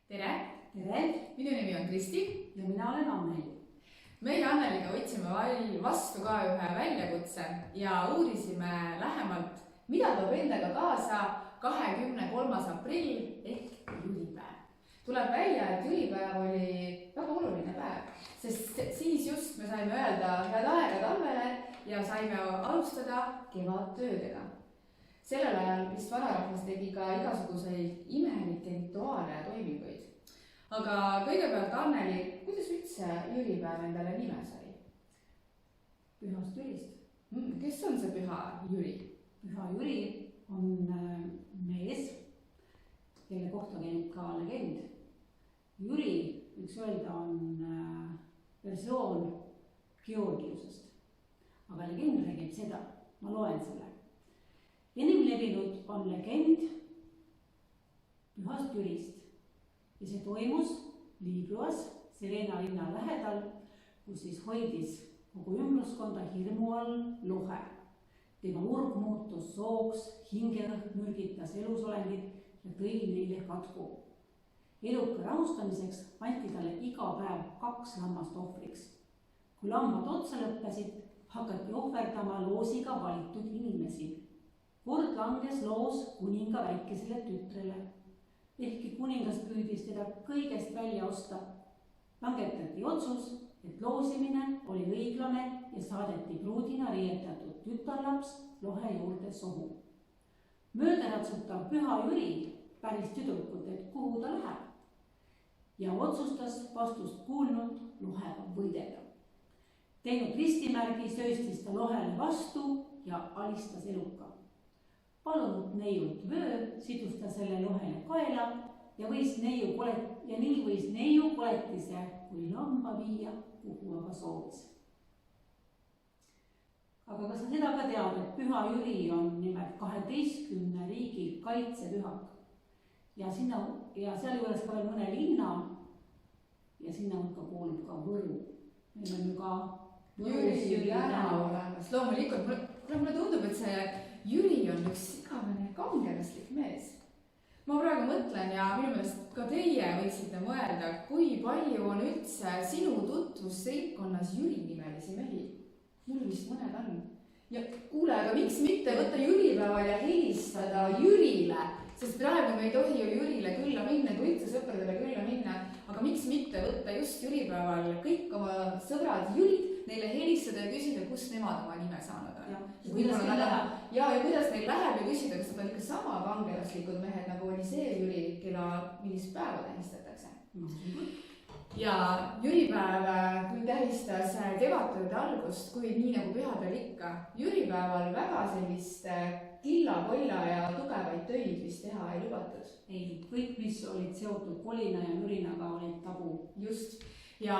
Tere! Tere! Minu nimi on Kristi ja mina olen Anneli. Meie Anneliga võtsime vastu ka ühe väljakutse ja uurisime lähemalt, mida toob endaga kaasa 23. aprill ehk jülipäev. Tuleb välja, et jülipäev oli väga oluline päev, sest siis just me saime öelda head aega talvele ja saime alustada kevadtöödega. Sellel ajal vist vanarahvas tegi ka igasuguseid imelikke rituaale ja toiminguid. Aga kõigepealt, Anneli, kuidas üldse jülipäev endale nime sai? Pühast Jürist. Kes on see püha Jüri? Püha Jüri on mees, kelle kohta käib ka legend. Jüri, võiks öelda, on versioon Georgiusest. Aga legend räägib seda, ma loen selle. Enim levinud on legend Pühast Jürist ja see toimus Liibüas Serena linna lähedal, kus siis hoidis kogu ümbruskonda hirmu all lohe. Tema urg muutus sooks, hingeõhk mürgitas elusolendid ja tõi neile katku. Eluka rahustamiseks anti talle iga päev 2 lammast ohvriks. Kui lambad otsa lõppesid, hakati ohverdama loosiga valitud inimesi. Kord langes loos kuninga väikesele tütrele. Ehkki kuningas püüdis teda kõigest välja osta, langetati otsus, et loosimine oli õiglane ja saadeti pruudina riietatud tütarlaps lohe juurde sohu. Möödaratsutav püha Jüri päris tüdrukut, et kuhu ta läheb ja otsustas vastust kuulnud lohega võidelda. Teinud ristimärgi sööstis ta lohele vastu ja alistas eluka. Palunud neiult vöö, sidus ta selle lohele kaela ja nii võis neiu koletise kui lamba viia, kuhu aga soovis. Aga kas sa seda ka tead, et püha Jüri on nimelt 12 riigi kaitsepühak ja seal juures ka veel mõne linna ja sinna hulka kuulub ka Võru. Meil on ju ka Jüri tänav olemas. Loomulikult, mulle tundub, et see Jüri on üks igavene kangelaslik mees. Ma praegu mõtlen ja minu meelest ka teie võiksite mõelda, kui palju on üldse sinu tutvusringkonnas Jüri-nimelisi mehi. Mul vist mõned on. Ja kuule, aga miks mitte võtta jülipäeval ja helistada Jürile? Sest praegu me ei tohi ju Jürile külla minna, kui üldse sõpradele külla minna. Aga miks mitte võtta just jülipäeval kõik oma sõbrad Jürid, neile helistada ja küsida, kus nemad oma nime saanud on. Ja kuidas neil läheb? Ja kuidas neil läheb ja küsida, kas nad on ikka sama kangelaslikud mehed, nagu oli see Jüri, kella millist päeva tähistatakse. Ja jülipäev küll tähistas kevadtööde algust, kuid nii nagu pühadel ikka. Jülipäeval väga sellist killa-kolla ja tugevaid töid vist teha ei lubatud. Ei, kõik, mis olid seotud kolina ja mürinaga, olid tabu. Just. Ja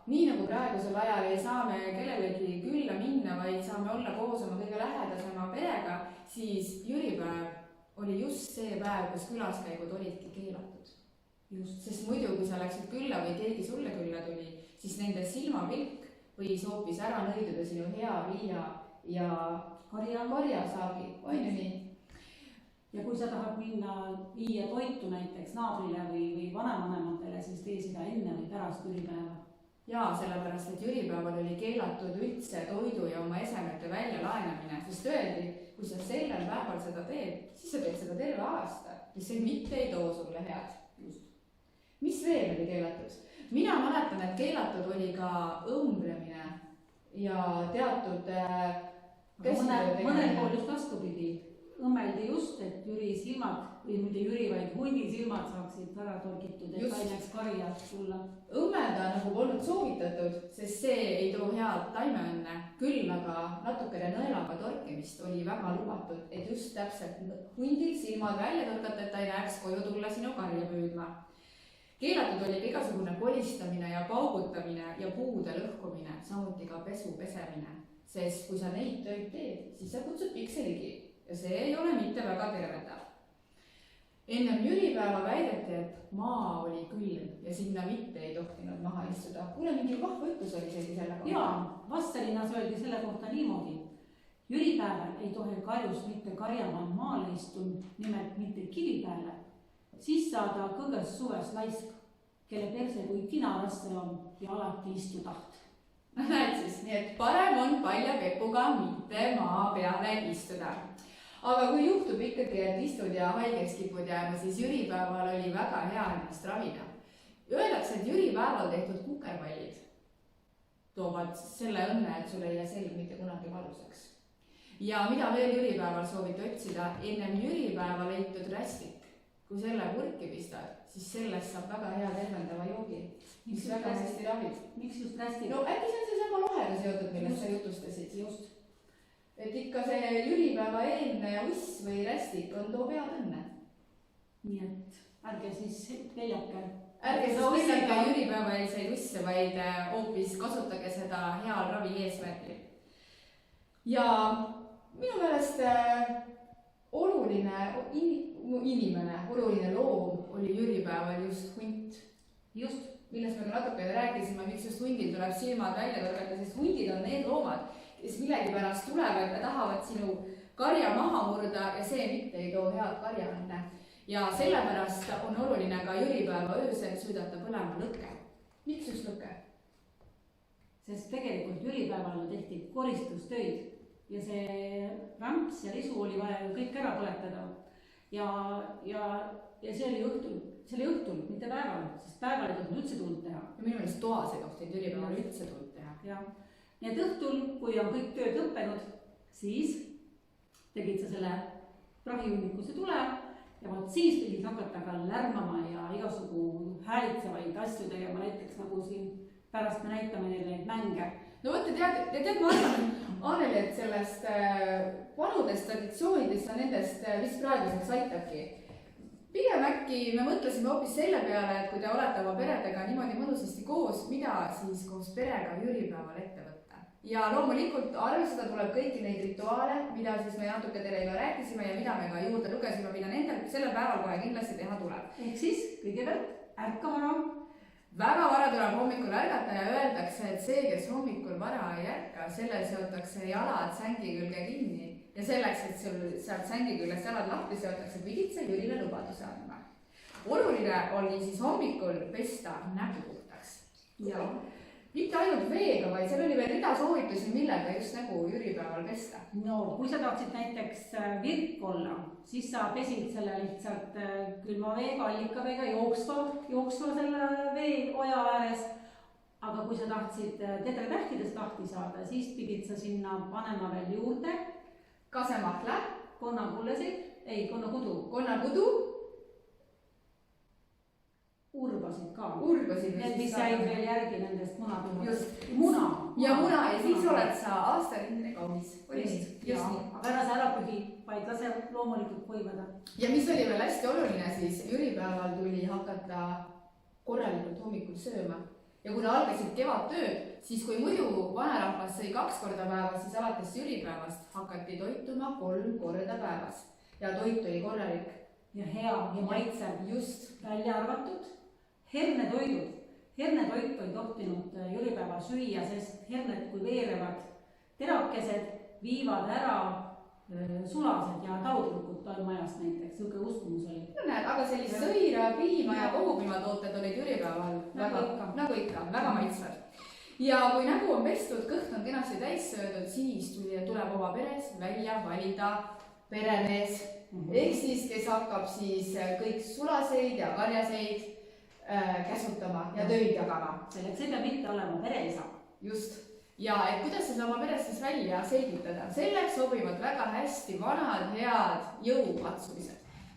nii nagu praegusel ajal ei saa me kellelegi külla minna, vaid saame olla koos oma kõige lähedasema perega, siis jülipäev oli just see päev, kus külaskäigud olidki keelatud. Just, sest muidu, kui sa läksid külla või keegi sulle külla tuli, siis nende silmapilk võis hoopis ära nõiduda sinu hea viia ja karjasaagi, on ju nii? Ja kui sa tahad minna viia toitu näiteks naabrile või vanavanematele, siis tee seda enne või pärast jülipäeva. Jaa, sellepärast, et jülipäeval oli keelatud üldse toidu ja oma esemete väljalaenamine, sest öeldi, kui sa sellel päeval seda teed, siis sa teed seda terve aasta ja see mitte ei too sulle head. Just. Mis veel oli keelatud? Mina mäletan, et keelatud oli ka õmblemine ja teatud mõnel pool just vastupidi. Õmmeldi just, et Jüri silmad või mitte Jüri, vaid hundi silmad saaksid ära torgitud, et ta ei näeks karja tulla. Õmmelda nagu polnud soovitatud, sest see ei too head taimeõnne. Küll aga natukene nõelaga torkimist oli väga lubatud, et just täpselt hundil silmad välja torkata, et ta ei näeks koju tulla sinu karja püüdma. Keelatud oli igasugune kolistamine ja paugutamine ja puude lõhkumine, samuti ka pesu pesemine. Sest kui sa neid töid teed, siis sa kutsud pikseligi. Ja see ei ole mitte väga tervendav. Ennem jülipäeva väideti, et maa oli külm ja sinna mitte ei tohtinud maha istuda. Kuule, mingi vahva ütlus oli selgi selle kohta. Jaa, Vastalinnas öeldi selle kohta niimoodi. Jülipäeval ei tohi karjus mitte karjamaan maale istunud, nimelt mitte kivi peale, siis saada kõges suves laisk, kelle perse kui kinarasse on ja alati istu taht. Näed siis, nii et parem on palja pepuga mitte maa peale istuda. Aga kui juhtub ikkagi, et istud ja haigeks kipud jääma, siis jüripäeval oli väga hea ennast ravida. Öeldakse, et jüripäeval tehtud kukerpallid toovad selle õnne, et sul ei jää selg mitte kunagi valusaks. Ja mida veel jüripäeval soovite otsida, ennem jüripäeva leitud rästik. Kui selle purki pistad, siis sellest saab väga hea tervendava joogi, mis väga hästi ravib. Miks just rästik? No äkki see on see sama lohega seotud, millest sa jutustasid. Just. Et ikka see jüripäeva eelne uss või rästik on too pead õnne. Nii et ärge siis veljake. Ärge siis veljake jüripäeva eelseid usse, vaid hoopis kasutage seda heal ravi eesmärgil. Ja minu meelest oluline inimene, oluline loom oli jüripäeval just hunt. Just. Millest me ka natuke rääkisime, miks just hundil tuleb silmad välja tõrgata, sest hundid on need loomad, kes millegipärast tulevad ja tahavad sinu karja maha murda ja see mitte ei too head karjaõnne. Ja sellepärast on oluline ka jüripäeva öösel süüdata põlema lõkke. Miks just lõkke? Sest tegelikult jüripäeval tehti koristustöid ja see rämps ja risu oli vaja ju kõik ära põletada. Ja see oli õhtul, mitte päeval, sest päeval ei tohtinud üldse tuld teha. Ja minu meelest toas ei tohtinud jüripäeval üldse tuld teha. Ja. Nii et õhtul, kui on kõik tööd lõppenud, siis tegid sa selle prahihunnikuse tule ja vot siis pidid hakata ka lärmama ja igasugu häälitsevaid asju tegema, näiteks nagu siin pärast me näitame neile neid mänge. No võtta tead, ma arvan, Anneli, et sellest vanudest traditsioonidest ja nendest vist praeguseks aitabki. Pigem äkki me mõtlesime hoopis selle peale, et kui te olete oma peredega niimoodi mõnusasti koos, mida siis koos perega jüripäeval ette võtta. Ja loomulikult arvestada tuleb kõiki neid rituaale, mida siis me natuke teile juba rääkisime ja mida me ka juurde lugesime, mida sellel päeval kohe kindlasti teha tuleb. Ehk siis kõigepealt ärka vara. Väga vara tuleb hommikul ärgata ja öeldakse, et see, kes hommikul vara ei ärka, sellel seotakse jalad sängi külge kinni. Ja selleks, et sul sealt sängi küljest jalad lahti seotakse, pidid sa Jürile lubaduse andma. Oluline oli siis hommikul pesta nägu puhtaks. Ja mitte ainult veega, vaid seal oli veel rida soovitusi, millega just nägu jüripäeval pesta. No, kui sa tahtsid näiteks virk olla, siis sa pesid selle lihtsalt külma veega, allikaveega jooksva selle vee oja ääres. Aga kui sa tahtsid tedretähtidest lahti saada, siis pidid sa sinna panema veel juurde kasemahle, konnakudu, urbasid ka. Need, mis jäid veel järgi nendest munapühadest. Ja muna ja siis oled sa aastarindne kaunis. Aga ära sa ära pühi, vaid lase loomulikult kuivada. Ja mis oli veel hästi oluline, siis jüripäeval tuli hakata korralikult hommikul sööma. Ja kuna algasid kevadtööd, siis kui muidu vanarahvas sõi 2 korda päevas, siis alates jüripäevast hakati toituma 3 korda päevas. Ja toit oli korralik. Ja hea ja maitsev. Just. Välja arvatud hernetoidud. Hernetoit ei tohtinud jüripäeval süüa, sest hernet kui veerevad terakesed viivad ära sulased ja taudrukud majas näiteks, siuke uskumus oli. No näed, aga sellist sõira, piima ja kogupiimatooted olid jüripäeval nagu ikka, väga maitsvad. Ja kui nägu on pestud, kõht on kenasti täis söödud, siis tuleb oma peres välja valida peremees. Ehk siis, kes hakkab siis kõik sulaseid ja karjaseid käsutama ja tööd jagama. Selleks ei pea mitte olema pereisa. Just. Ja et kuidas sa oma peres siis välja selgitada? Selleks sobivad väga hästi vanad head jõukatsumised.